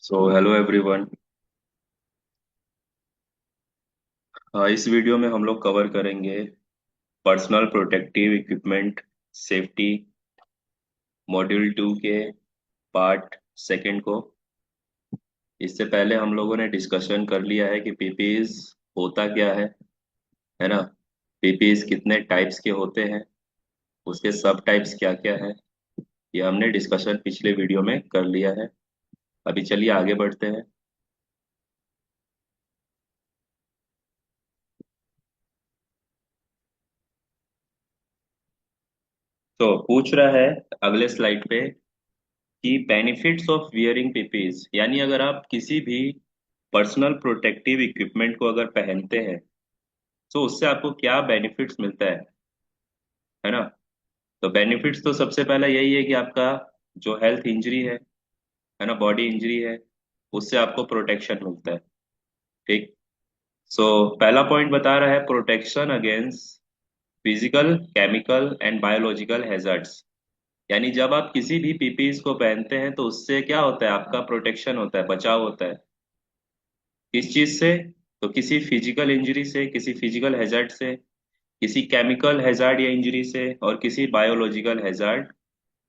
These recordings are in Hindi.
So hello everyone. इस वीडियो में हम लोग कवर करेंगे personal protective equipment safety module 2 के पार्ट सेकंड को। इससे पहले हम लोगों ने डिस्कशन कर लिया है कि पीपीईज होता क्या है ना। पीपीईज कितने टाइप्स के होते हैं, उसके सब टाइप्स क्या क्या है, ये हमने डिस्कशन पिछले वीडियो में कर लिया है। अभी चलिए आगे बढ़ते हैं। तो पूछ रहा है अगले स्लाइड पे कि बेनिफिट्स ऑफ वियरिंग पीपीज, यानी अगर आप किसी भी पर्सनल प्रोटेक्टिव इक्विपमेंट को अगर पहनते हैं तो उससे आपको क्या बेनिफिट्स मिलता है ना। तो बेनिफिट्स तो सबसे पहला यही है कि आपका जो हेल्थ इंजरी है ना, बॉडी इंजरी है, उससे आपको प्रोटेक्शन मिलता है। ठीक। सो पहला पॉइंट बता रहा है protection against physical chemical and biological hazards. यानी जब आप किसी भी पीपीज को पहनते हैं तो उससे क्या होता है, आपका प्रोटेक्शन होता है, बचाव होता है। किस चीज से? तो किसी फिजिकल इंजरी से, किसी फिजिकल हैजर्ड से, किसी केमिकल हैजार्ड या इंजरी से, और किसी बायोलॉजिकल हैजार्ड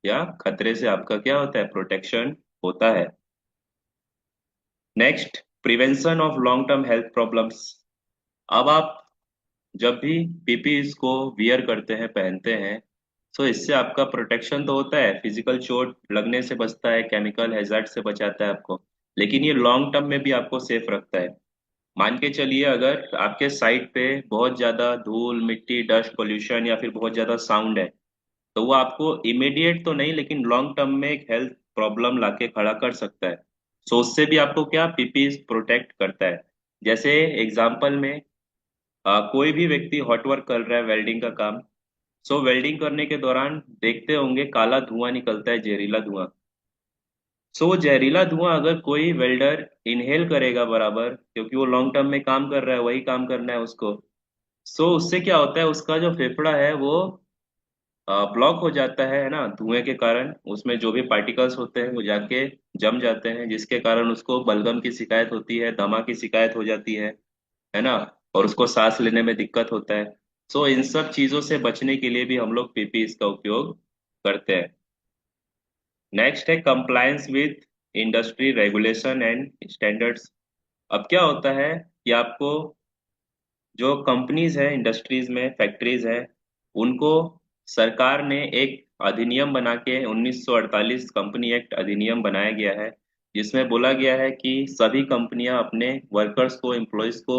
या खतरे से आपका क्या होता है, प्रोटेक्शन होता है। Next, prevention of long term health problems. अब आप जब भी पीपीई को वियर करते हैं, पहनते हैं, तो इससे आपका प्रोटेक्शन तो होता है, फिजिकल चोट लगने से बचता है, केमिकल हैजार्ड से बचाता है आपको, लेकिन ये लॉन्ग टर्म में भी आपको सेफ रखता है। मान के चलिए अगर आपके साइड पे बहुत ज्यादा धूल मिट्टी डस्ट पोल्यूशन या फिर बहुत ज्यादा साउंड है, तो वो आपको इमीडिएट तो नहीं लेकिन लॉन्ग टर्म में एक हेल्थ प्रॉब्लम लाके खड़ा कर सकता है। सो उससे भी आपको क्या पीपी प्रोटेक्ट करता है। जैसे एग्जांपल में कोई भी व्यक्ति हॉट वर्क कर रहा है, वेल्डिंग का काम। सो वेल्डिंग करने के दौरान देखते होंगे काला धुआं निकलता है, जहरीला धुआं। सो वो जहरीला धुआं अगर कोई वेल्डर इनहेल करेगा बराबर, क्योंकि वो लॉन्ग टर्म में काम कर रहा है, वही काम करना है उसको। सो उससे क्या होता है, उसका जो फेफड़ा है वो ब्लॉक हो जाता है ना, धुएं के कारण उसमें जो भी पार्टिकल्स होते हैं वो जाके जम जाते हैं, जिसके कारण उसको बलगम की शिकायत होती है, दमा की शिकायत हो जाती है ना, और उसको सांस लेने में दिक्कत होता है। सो इन सब चीजों से बचने के लिए भी हम लोग पीपी का उपयोग करते हैं। नेक्स्ट है compliance with industry regulation and standards. अब क्या होता है कि आपको जो कंपनीज है, इंडस्ट्रीज में फैक्ट्रीज है, उनको सरकार ने एक अधिनियम बना के 1948 कंपनी एक्ट अधिनियम बनाया गया है, जिसमें बोला गया है कि सभी कंपनियां अपने वर्कर्स को, एम्प्लॉयज को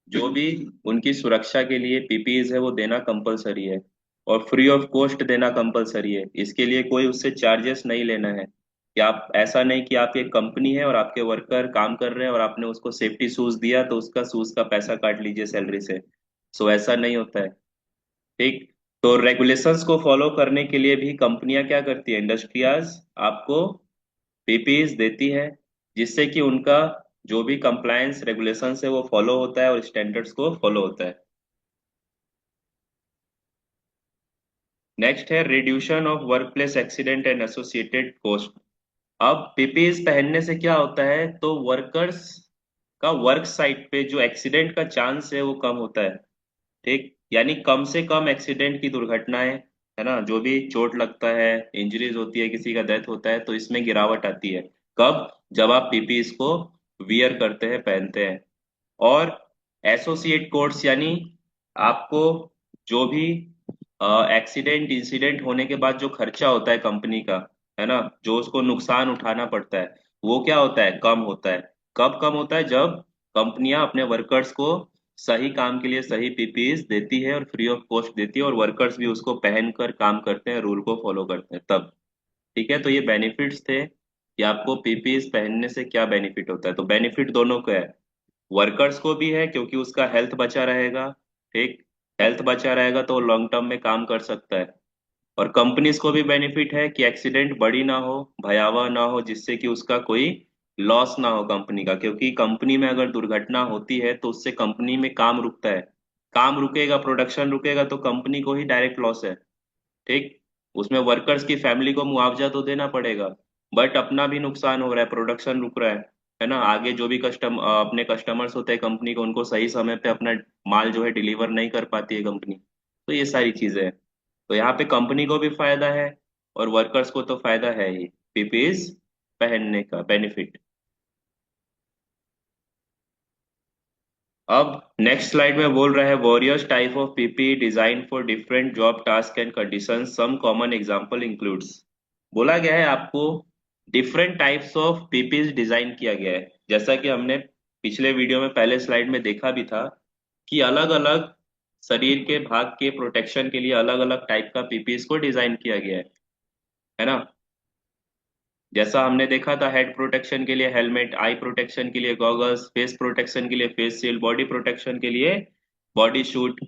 जो भी उनकी सुरक्षा के लिए पीपीईज है वो देना कंपलसरी है, और फ्री ऑफ कॉस्ट देना कंपलसरी है। इसके लिए कोई उससे चार्जेस नहीं लेना है। कि आप ऐसा नहीं कि आप एक कंपनी है और आपके वर्कर काम कर रहे हैं और आपने उसको सेफ्टी शूज दिया तो उसका शूज का पैसा काट लीजिए सैलरी से। सो ऐसा नहीं होता है। ठीक। तो रेगुलेशंस को फॉलो करने के लिए भी कंपनियां क्या करती है, इंडस्ट्रियाज आपको पीपीईज देती है, जिससे कि उनका जो भी कंप्लायंस रेगुलेशंस है वो फॉलो होता है और स्टैंडर्ड्स को फॉलो होता है। नेक्स्ट है reduction of workplace accident and associated cost. अब पीपीईज पहनने से क्या होता है, तो वर्कर्स का वर्क साइट पे जो एक्सीडेंट का चांस है वो कम होता है। ठीक। यानी कम से कम एक्सीडेंट की दुर्घटनाएं, है ना, जो भी चोट लगता है, इंजरीज होती है, किसी का डेथ होता है, तो इसमें गिरावट आती है। कब? जब आप पीपी इसको वियर करते हैं, पहनते हैं। और एसोसिएट कोड्स, यानी आपको जो भी एक्सीडेंट इंसिडेंट होने के बाद जो खर्चा होता है कंपनी का, है ना, जो उसको नुकसान उठाना पड़ता है, वो क्या होता है, कम होता है। कब कम होता है? जब कंपनियां अपने वर्कर्स को सही काम के लिए सही पीपीईज देती है और फ्री ऑफ कॉस्ट देती है, और वर्कर्स भी उसको पहनकर काम करते हैं, रूल को फॉलो करते हैं तब। ठीक है। तो ये बेनिफिट्स थे कि आपको पीपीईज पहनने से क्या बेनिफिट होता है। तो बेनिफिट दोनों का है, वर्कर्स को भी है क्योंकि उसका हेल्थ बचा रहेगा। ठीक। हेल्थ बचा रहेगा तो लॉन्ग टर्म में काम कर सकता है। और कंपनीज को भी बेनिफिट है कि एक्सीडेंट बड़ी ना हो, भयावह ना हो, जिससे कि उसका कोई लॉस ना हो कंपनी का, क्योंकि कंपनी में अगर दुर्घटना होती है तो उससे कंपनी में काम रुकता है। काम रुकेगा, प्रोडक्शन रुकेगा, तो कंपनी को ही डायरेक्ट लॉस है। ठीक। उसमें वर्कर्स की फैमिली को मुआवजा तो देना पड़ेगा, बट अपना भी नुकसान हो रहा है, प्रोडक्शन रुक रहा है ना। आगे जो भी अपने कस्टमर्स होते हैं कंपनी को, उनको सही समय पे अपना माल जो है डिलीवर नहीं कर पाती है कंपनी। तो ये सारी चीजें हैं। तो यहाँ पे कंपनी को भी फायदा है और वर्कर्स को तो फायदा है ही, पीपीईज पहनने का बेनिफिट। अब नेक्स्ट स्लाइड में बोल रहा है various type of PP design for different job task and condition, some common example includes. बोला गया है आपको different types of PPs design किया गया है। जैसा कि हमने पिछले वीडियो में पहले स्लाइड में देखा भी था कि अलग अलग शरीर के भाग के प्रोटेक्शन के लिए अलग अलग टाइप का पीपीज को डिजाइन किया गया है ना। जैसा हमने देखा था हेड प्रोटेक्शन के लिए हेलमेट, आई प्रोटेक्शन के लिए गॉगल्स, फेस प्रोटेक्शन के लिए फेस शील्ड, बॉडी प्रोटेक्शन के लिए बॉडी शूट,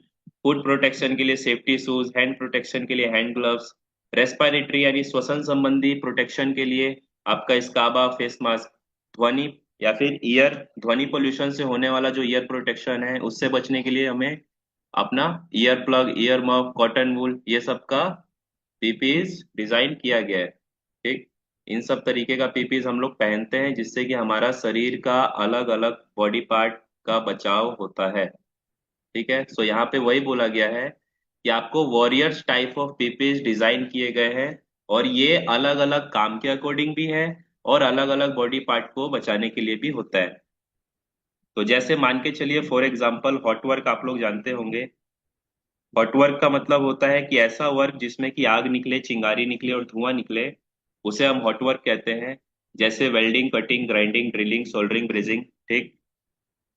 फुट प्रोटेक्शन के लिए सेफ्टी शूज, हैंड प्रोटेक्शन के लिए हैंड ग्लव्स, रेस्पिरेटरी यानी श्वसन संबंधी प्रोटेक्शन के लिए आपका स्काबा फेस मास्क, ध्वनि या फिर ईयर, ध्वनि पोल्यूशन से होने वाला जो ईयर प्रोटेक्शन है उससे बचने के लिए हमें अपना ear plug, year muff, cotton wool, ये सब का पीपीज डिजाइन किया गया है। ठीक, इन सब तरीके का पीपीज हम लोग पहनते हैं जिससे कि हमारा शरीर का अलग अलग बॉडी पार्ट का बचाव होता है। ठीक है, सो यहाँ पे वही बोला गया है कि आपको warriors type of PPs design किए गए हैं और ये अलग अलग काम के अकॉर्डिंग भी है और अलग अलग बॉडी पार्ट को बचाने के लिए भी होता है। तो जैसे मान के चलिए फॉर एग्जांपल हॉट वर्क आप लोग जानते होंगे। हॉट वर्क का मतलब होता है कि ऐसा वर्क जिसमें कि आग निकले, चिंगारी निकले और धुआं निकले, उसे हम हॉट वर्क कहते हैं। जैसे welding, cutting, grinding, drilling, soldering, brazing. ठीक,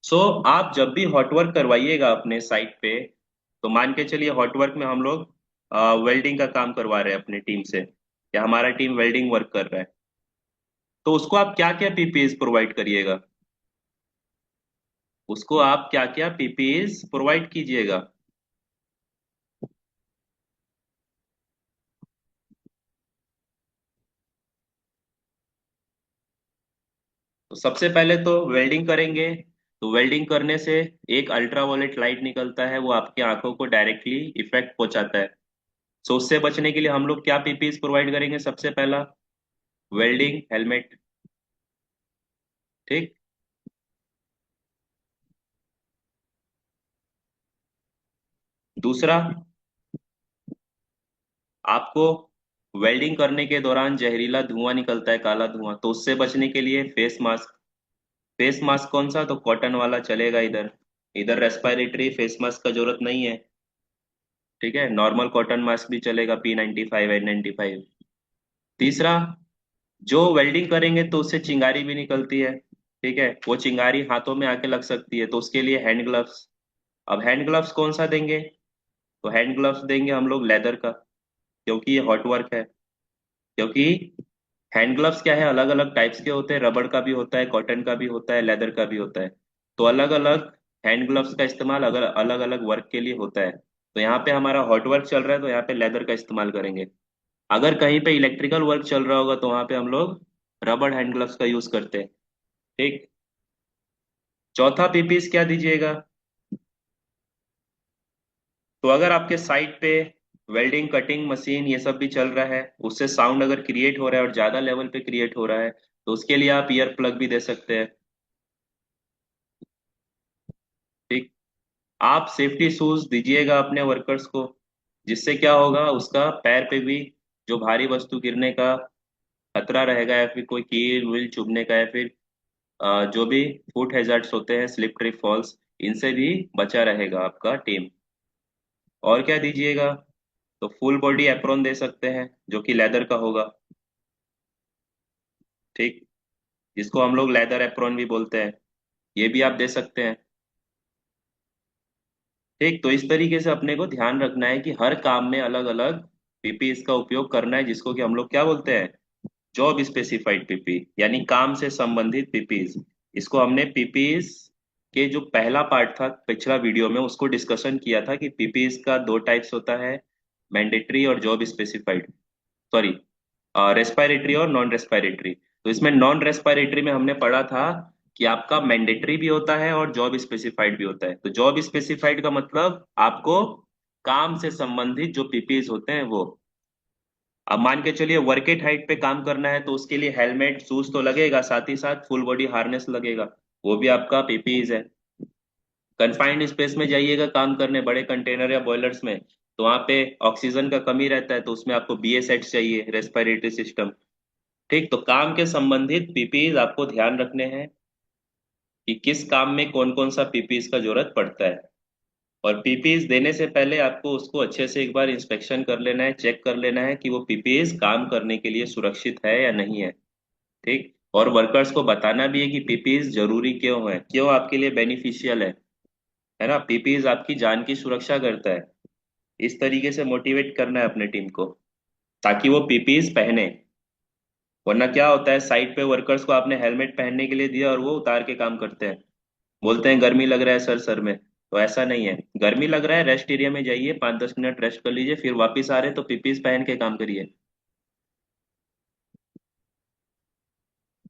सो आप जब भी हॉट वर्क करवाइएगा अपने साइट पे, तो मान के चलिए हॉट वर्क में हम लोग वेल्डिंग का काम करवा रहे हैं अपनी टीम से, या हमारा टीम वेल्डिंग वर्क कर रहा है, तो उसको आप क्या क्या पीपीएस प्रोवाइड करिएगा, उसको आप क्या क्या पीपीएस प्रोवाइड कीजिएगा। तो सबसे पहले तो वेल्डिंग करेंगे, तो वेल्डिंग करने से एक अल्ट्रावायलेट लाइट निकलता है, वो आपकी आंखों को डायरेक्टली इफेक्ट पहुंचाता है। सो उससे बचने के लिए हम लोग क्या पीपीएस प्रोवाइड करेंगे, सबसे पहला वेल्डिंग हेलमेट। ठीक, दूसरा आपको वेल्डिंग करने के दौरान जहरीला धुआं निकलता है, काला धुआं, तो उससे बचने के लिए फेस मास्क। फेस मास्क कौन सा, तो कॉटन वाला चलेगा। इधर इधर रेस्पिरेटरी फेस मास्क का जरूरत नहीं है। ठीक है, नॉर्मल कॉटन मास्क भी चलेगा, P95, N95। तीसरा, जो वेल्डिंग करेंगे तो उससे चिंगारी भी निकलती है। ठीक है, वो चिंगारी हाथों में आके लग सकती है, तो उसके लिए हैंड ग्लव्स। अब हैंड ग्लव्स कौन सा देंगे, तो हैंड ग्लव्स देंगे हम लोग लेदर का, क्योंकि ये हॉट वर्क है। क्योंकि हैंड ग्लव्स क्या है, अलग अलग टाइप्स के होते हैं, रबड़ का भी होता है, कॉटन का भी होता है, लेदर का भी होता है। तो अलग अलग हैंड ग्लव्स का इस्तेमाल अगर अलग अलग वर्क के लिए होता है। तो यहाँ पे हमारा हॉट वर्क चल रहा है तो यहाँ पे लेदर का इस्तेमाल करेंगे। अगर कहीं पे इलेक्ट्रिकल वर्क चल रहा होगा तो वहां पे हम लोग रबड़ हैंड ग्लव्स का यूज करते हैं। ठीक, चौथा पीपीस क्या दीजिएगा, तो अगर आपके साइट पे वेल्डिंग, कटिंग मशीन ये सब भी चल रहा है, उससे साउंड अगर क्रिएट हो रहा है और ज्यादा लेवल पे क्रिएट हो रहा है, तो उसके लिए आप ईयर प्लग भी दे सकते हैं। ठीक, आप सेफ्टी शूज दीजिएगा अपने वर्कर्स को, जिससे क्या होगा, उसका पैर पे भी जो भारी वस्तु गिरने का खतरा रहेगा, या फिर कोई कील विल चुभने का, या फिर जो भी फुट हैजर्ड्स होते हैं, स्लिप ट्रिप फॉल्स, इनसे भी बचा रहेगा आपका टीम। और क्या दीजिएगा, तो फुल बॉडी एप्रोन दे सकते हैं जो कि लेदर का होगा। ठीक, जिसको हम लोग लेदर एप्रोन भी बोलते हैं, ये भी आप दे सकते हैं। ठीक, तो इस तरीके से अपने को ध्यान रखना है कि हर काम में अलग अलग पीपीईस का उपयोग करना है, जिसको कि हम लोग क्या बोलते हैं, जॉब स्पेसिफाइड पीपी, यानी काम से संबंधित पीपीईस। इसको हमने पीपीईस के जो पहला पार्ट था पिछला वीडियो में, उसको डिस्कशन किया था कि पीपीईस का दो टाइप्स होता है, मैंडेटरी और जॉब स्पेसिफाइड, सॉरी रेस्पिरेटरी और नॉन रेस्पिरेटरी। तो इसमें नॉन रेस्पिरेटरी में हमने पढ़ा था कि आपका मैंडेटरी भी होता है और जॉब स्पेसिफाइड भी होता है। तो जॉब स्पेसिफाइड का मतलब आपको काम से संबंधित जो पीपीईस होते हैं वो, अब मान के चलिए वर्केट हाइट पे काम करना है तो उसके लिए हेलमेट शूज तो लगेगा, साथ ही साथ फुल बॉडी हार्नेस लगेगा, वो भी आपका पीपीईज है। कन्फाइंड स्पेस में जाइएगा काम करने, बड़े कंटेनर या बॉयलर्स में, तो वहाँ पे ऑक्सीजन का कमी रहता है, तो उसमें आपको बीए सेट्स चाहिए, रेस्पिरेटरी सिस्टम। ठीक, तो काम के संबंधित पीपीईज आपको ध्यान रखने हैं कि किस काम में कौन कौन सा पीपीईज का जरूरत पड़ता है। और पीपीईज देने से पहले आपको उसको अच्छे से एक बार इंस्पेक्शन कर लेना है, चेक कर लेना है कि वो पीपीईज काम करने के लिए सुरक्षित है या नहीं है। ठीक, और वर्कर्स को बताना भी है कि पीपीईज जरूरी क्यों है, क्यों आपके लिए बेनिफिशियल है ना, पीपीईज आपकी जान की सुरक्षा करता है। इस तरीके से मोटिवेट करना है अपने टीम को ताकि वो पीपीईज पहने। वरना क्या होता है, साइट पे वर्कर्स को आपने हेलमेट पहनने के लिए दिया और वो उतार के काम करते हैं, बोलते हैं गर्मी लग रहा है सर, सर में। तो ऐसा नहीं है, गर्मी लग रहा है रेस्ट एरिया में जाइए, 5-10 मिनट रेस्ट कर लीजिए, फिर वापिस आ रहे हैं तो पीपीज पहन के काम करिए।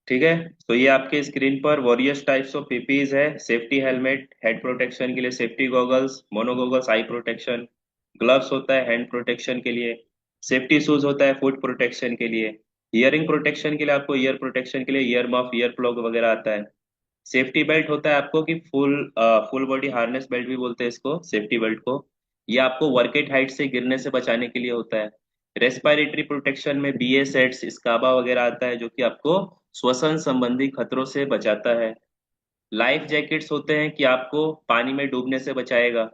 ठीक है, तो ये आपके स्क्रीन पर वॉरियस टाइप्स ऑफ पीपीज है। सेफ्टी हेलमेट, हेड प्रोटेक्शन के लिए safety goggles, mono goggles eye protection, gloves होता है हैंड प्रोटेक्शन के लिए, सेफ्टी शूज होता है फुट प्रोटेक्शन के लिए, हियरिंग प्रोटेक्शन के लिए आपको ईयर प्रोटेक्शन के लिए ईयर मफ, ईयर प्लग वगैरह आता है। सेफ्टी बेल्ट होता है आपको कि फुल बॉडी हार्नेस बेल्ट भी बोलते हैं इसको, सेफ्टी बेल्ट को। ये आपको वर्केट हाइट से गिरने से बचाने के लिए होता है। रेस्पिरेटरी प्रोटेक्शन में बीए सेट्स, स्काबा वगैरह आता है जो कि आपको श्वसन संबंधी खतरों से बचाता है। लाइफ जैकेट्स होते हैं कि आपको पानी में डूबने से बचाएगा।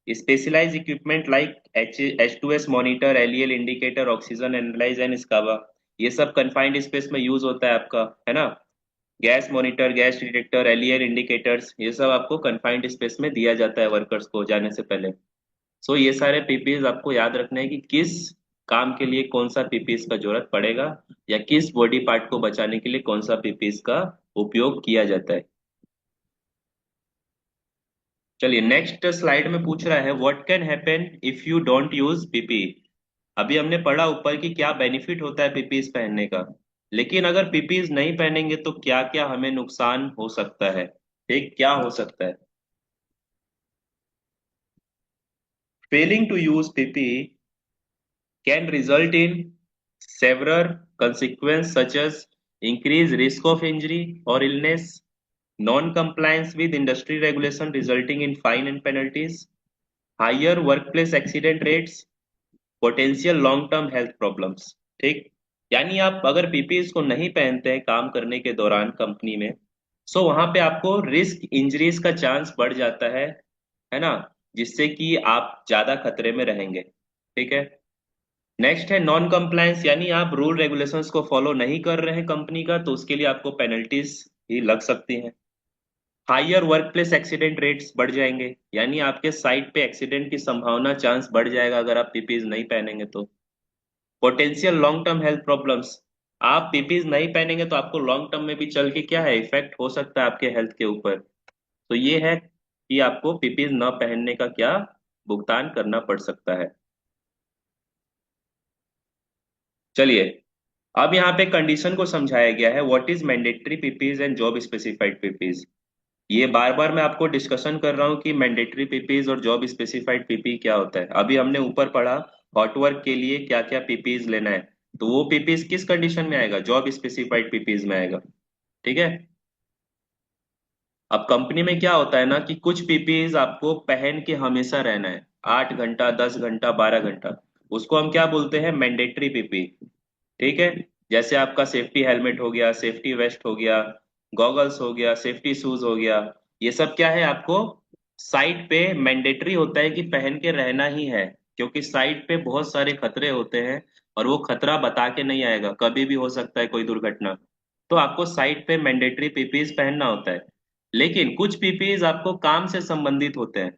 Specialise equipment like H2S monitor, LEL indicator, oxygen analyse and scuba, ये सब कन्फाइंड स्पेस में यूज होता है आपका, है ना। Gas monitor, gas detector, earlier indicators, ये सब आपको कन्फाइंड स्पेस में दिया जाता है वर्कर्स को जाने से पहले। सो ये सारे पीपीज आपको याद रखने हैं कि किस काम के लिए कौन सा पीपीज का जरूरत पड़ेगा, या किस बॉडी पार्ट को बचाने के लिए कौन सा पीपीज का उपयोग किया जाता है। चलिए नेक्स्ट स्लाइड में पूछ रहा है what can happen if you don't use PP. अभी हमने पढ़ा ऊपर कि क्या बेनिफिट होता है पीपीज पहनने का, लेकिन अगर पीपीज नहीं पहनेंगे तो क्या क्या हमें नुकसान हो सकता है। ठीक, क्या हो सकता है। Failing to use PP can result in several consequences such as increased risk of injury or illness, non-compliance with industry regulation resulting in fine and penalties, higher workplace accident rates, potential long term health problems. ठीक, यानी आप अगर पीपीएस को नहीं पहनते हैं काम करने के दौरान कंपनी में, सो वहां पे आपको रिस्क इंजरीज का चांस बढ़ जाता है ना, जिससे कि आप ज्यादा खतरे में रहेंगे। ठीक है, नेक्स्ट है नॉन कंप्लायंस, यानी आप रूल रेगुलेशंस को फॉलो नहीं कर रहे हैं कंपनी का, तो उसके लिए आपको पेनल्टीज ही लग सकती हैं। Higher work place accident rates बढ़ जाएंगे, यानी आपके साइट पे एक्सीडेंट की संभावना चांस बढ़ जाएगा अगर आप पीपीज नहीं पहनेंगे तो। Potential long term health problems, आप पीपीज नहीं पहनेंगे तो आपको लॉन्ग टर्म में भी चल के क्या है इफेक्ट हो सकता है आपके हेल्थ के ऊपर। तो ये है कि आपको पीपीज न पहनने का क्या भुगतान करना पड़ सकता है। चलिए, अब यहाँ पे कंडीशन को समझाया गया है, what is mandatory PPs and job specified PPs. ये बार बार मैं आपको डिस्कशन कर रहा हूँ कि मैंडेटरी पीपीज और जॉब स्पेसिफाइड पीपी क्या होता है। अभी हमने ऊपर पढ़ा हॉट वर्क के लिए क्या क्या पीपीज लेना है, तो वो पीपीज किस कंडीशन में आएगा, जॉब स्पेसिफाइड पीपीज में आएगा। ठीक है, अब कंपनी में क्या होता है ना कि कुछ पीपीज आपको पहन के हमेशा रहना है, 8 घंटा, 10 घंटा, 12 घंटा, उसको हम क्या बोलते हैं, मैंडेटरी पीपी। ठीक है, जैसे आपका सेफ्टी हेलमेट हो गया, सेफ्टी वेस्ट हो गया, गॉगल्स हो गया, सेफ्टी शूज हो गया, ये सब क्या है आपको साइट पे मैंडेटरी होता है कि पहन के रहना ही है, क्योंकि साइट पे बहुत सारे खतरे होते हैं और वो खतरा बता के नहीं आएगा, कभी भी हो सकता है कोई दुर्घटना। तो आपको साइट पे मैंडेटरी पीपीज पहनना होता है। लेकिन कुछ पीपीज आपको काम से संबंधित होते हैं,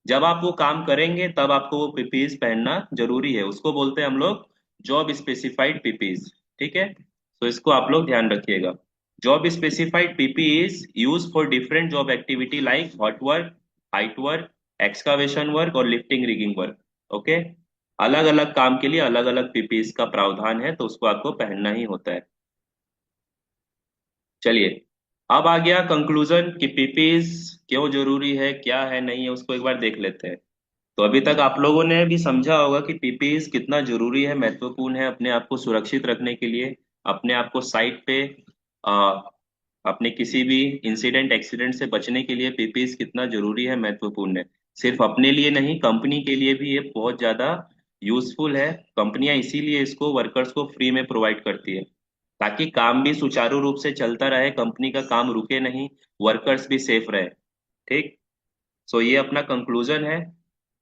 जब आप वो काम करेंगे तब आपको वो पीपीज पहनना जरूरी है, उसको बोलते हैं हम लोग जॉब स्पेसिफाइड पीपीज। ठीक है, तो इसको आप लोग ध्यान रखिएगा। Job specified PP is use for different job activity like hot work, height work, excavation work और लिफ्टिंग रिगिंग वर्क। ओके, अलग अलग काम के लिए अलग अलग पीपीज का प्रावधान है, तो उसको आपको पहनना ही होता है। चलिए, अब आ गया कंक्लूजन कि पीपीज क्यों जरूरी है, क्या है नहीं है, उसको एक बार देख लेते हैं। तो अभी तक आप लोगों ने भी समझा होगा कि पीपीई कितना जरूरी है, महत्वपूर्ण है अपने आप को सुरक्षित रखने के लिए, अपने आप को साइट पे आ, अपने किसी भी इंसिडेंट एक्सीडेंट से बचने के लिए पीपीई कितना जरूरी है, महत्वपूर्ण है। सिर्फ अपने लिए नहीं, कंपनी के लिए भी ये बहुत ज्यादा यूजफुल है। कंपनियां इसीलिए इसको वर्कर्स को फ्री में प्रोवाइड करती है, ताकि काम भी सुचारू रूप से चलता रहे, कंपनी का काम रुके नहीं, वर्कर्स भी सेफ रहे। ठीक। सो ये अपना कंक्लूजन है।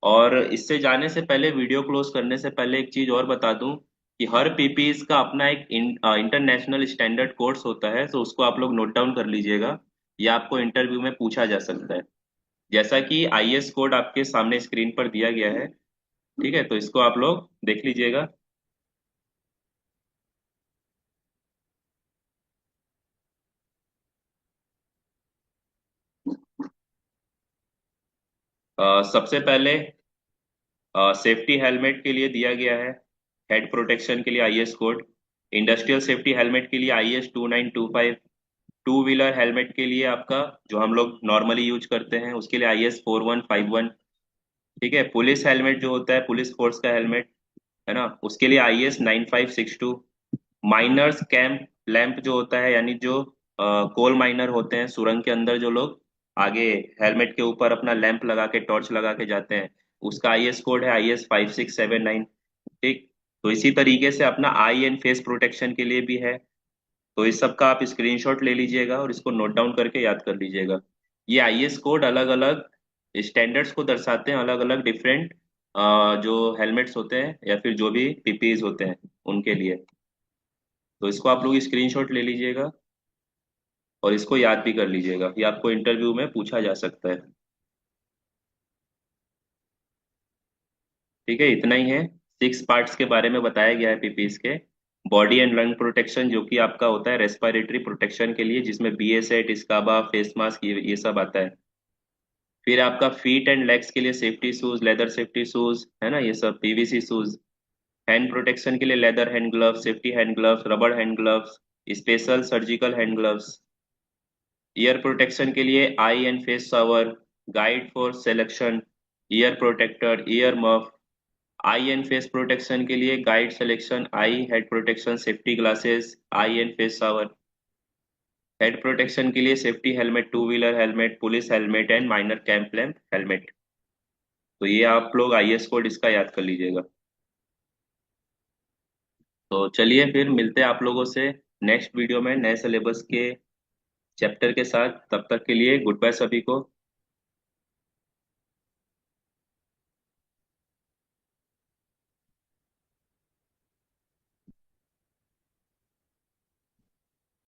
और इससे जाने से पहले, वीडियो क्लोज करने से पहले, एक चीज और बता दूं कि हर पीपीई का अपना एक इंटरनेशनल स्टैंडर्ड कोर्स होता है, तो उसको आप लोग नोट डाउन कर लीजिएगा। ये आपको इंटरव्यू में पूछा जा सकता है। जैसा कि आईएस कोड आपके सामने स्क्रीन पर दिया गया है, ठीक है, तो इसको आप लोग देख लीजिएगा। सबसे पहले सेफ्टी हेलमेट के लिए दिया गया है, हेड प्रोटेक्शन के लिए IS code. Industrial safety helmet के लिए आईएस 2925। टू व्हीलर हेलमेट के लिए आपका, जो हम लोग नॉर्मली यूज करते हैं, उसके लिए आईएस 4151। ठीक है। पुलिस हेलमेट जो होता है, पुलिस फोर्स का हेलमेट, है ना, उसके लिए आईएस 9562। माइनर्स कैंप लैंप जो होता है, यानी जो कोल माइनर होते हैं, सुरंग के अंदर जो लोग आगे हेलमेट के ऊपर अपना लैंप लगा के, टॉर्च लगा के जाते हैं, उसका आईएस कोड है आईएस 5679। ठीक। तो इसी तरीके से अपना आई एंड फेस प्रोटेक्शन के लिए भी है। तो इस सब का आप स्क्रीनशॉट ले लीजिएगा और इसको नोट डाउन करके याद कर लीजिएगा। ये आईएस कोड अलग अलग स्टैंडर्ड्स को दर्शाते हैं, अलग अलग डिफरेंट जो हेलमेट्स होते हैं या फिर जो भी पीपीईज होते हैं उनके लिए। तो इसको आप लोग स्क्रीनशॉट ले लीजिएगा और इसको याद भी कर लीजिएगा, ये आपको इंटरव्यू में पूछा जा सकता है। ठीक है, इतना ही है। 6 पार्ट्स के बारे में बताया गया है पीपीईज के। बॉडी एंड लंग प्रोटेक्शन, जो कि आपका होता है रेस्पिरेटरी प्रोटेक्शन के लिए, जिसमें बीए सेट, स्काबा, फेस मास्क, ये सब आता है। फिर आपका फीट एंड लेग्स के लिए safety shoes, leather safety shoes, है ना, ये सब पीवीसी शूज। हैंड प्रोटेक्शन के लिए leather hand gloves, safety hand gloves, rubber hand gloves, special surgical hand gloves. Ear protection के लिए eye and face shower, guide for selection, ear protector, ear muff. Eye and face protection के लिए guide selection, eye head protection, safety glasses, eye and face shower. Head protection के लिए safety helmet, two wheeler helmet, police helmet and miner camp lamp helmet. तो ये आप लोग आईएस कोड इसका याद कर लीजिएगा। तो चलिए फिर मिलते हैं आप लोगों से नेक्स्ट वीडियो में नए सिलेबस के चैप्टर के साथ। तब तक के लिए गुड बाय सभी को।